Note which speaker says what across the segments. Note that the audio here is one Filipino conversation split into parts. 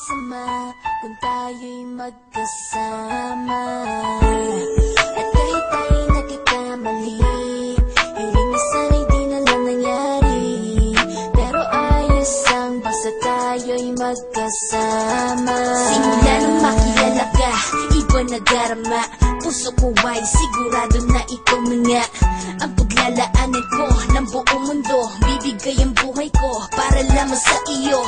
Speaker 1: masama kung tayo'y magkasama. At kahit tayo'y nagkakamali, hiling na sana'y di na lang nangyari. Pero ayos ang basta tayo'y magkasama. Simula nang makilala ka, iba nadarama. Puso ko ay sigurado na ikaw na nga ang paglalaanan ko ng buong mundo. Bibigay ang buhay ko para lamang sa iyo.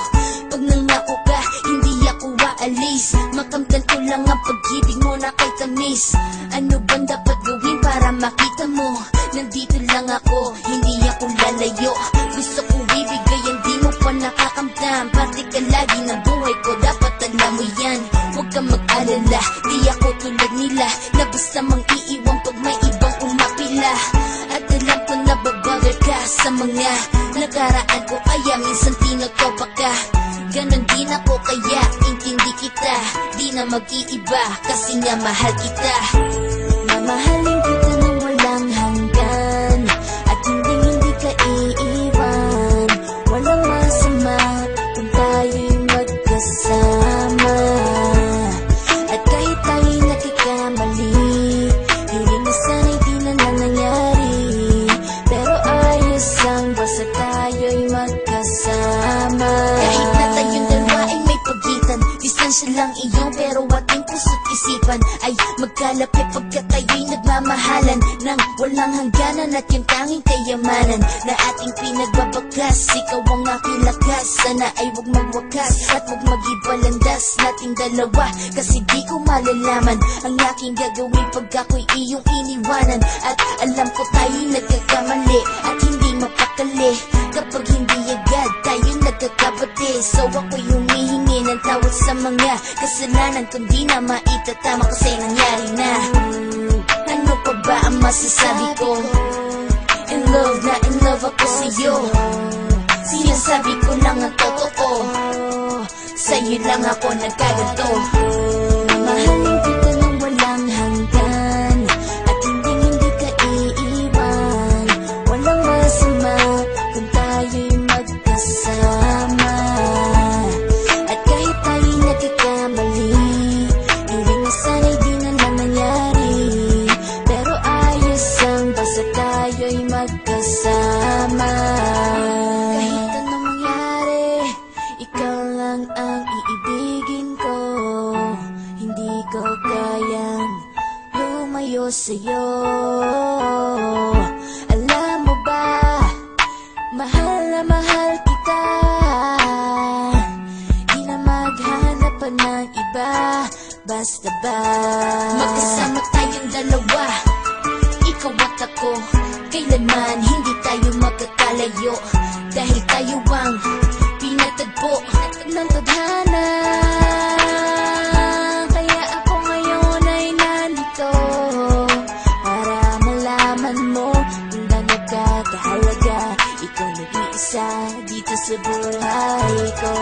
Speaker 1: Pag nangako ka, hindi ako aalis. Makamtan ko lang ang pag-ibig mo na kay tamis. Ano bang dapat gawin para makita mo? Nandito lang ako, hindi ako lalayo. Gusto ko bibigay, hindi mo pa nakakamtam. Parte ka lagi ng buhay ko, dapat alam mo yan. Huwag kang mag-alala, di ako tulad nila na basta mang iiwan pag may ibang umapila. At alam ko na babagal ka sa mga nakaraan ko, kaya minsan tinatopa ka. Ganon din ako, kaya intindi kita. Di na mag-iiba kasi nga mahal kita. Mamahalin kita nang walang hanggan, at hindi ka iiwan. Walang masama kung tayo'y magkasama. At kahit tayo'y nakikamali, hiling na sana'y di na lang nangyari. Pero ayos ang basta tayo'y magkasama. Kahit na tayong dalawa ay may pagitan, distansya lang iyon pero ating puso't isipan ay magkalapit pagkat tayo'y nagmamahalan ng walang hangganan. At yung tanging kayamanan na ating pinagbabakas, ikaw ang aking lakas. Sana ay huwag magwakas at huwag mag-ibalandas nating dalawa, kasi di ko malalaman ang aking gagawin pag ako'y iyong iniwanan. At alam ko tayo'y nagkakamali at hindi mapakali kapag hindi agad tayo nagkakabati. So ako'y humihingi ng tawad sa mga kasalanan kung di na maitatama kasi nangyari na. Ano pa ba ang masasabi ko? In love na in love ako sa'yo. Sinasabi ko lang ang totoo, sa'yo lang ako nagkaganto. Mahalin kita nang walang hanggan, at hindi ka iiwan. Walang masama kung tayo'y magkasama. At kahit tayo'y nagkakamali, hiling na sana'y di na lang nangyari. Pero ayos ang basta tayo'y magkasama. Kahit anong mangyari, ikaw lang ang iibigin ko. Hindi ko kayang lumayo sa'yo. Alam mo ba, mahal na mahal kita. Di na maghanap pa ng iba, basta ba magkasama tayong dalawa, ikaw at ako. Kailanman hindi tayo magkakalayo, dahil tayo ang pinatagpo ng tadhana. Kaya ako ngayon ay nandito para malaman mo kung gaano ka kahalaga. Ikaw nag-iisa dito sa buhay ko.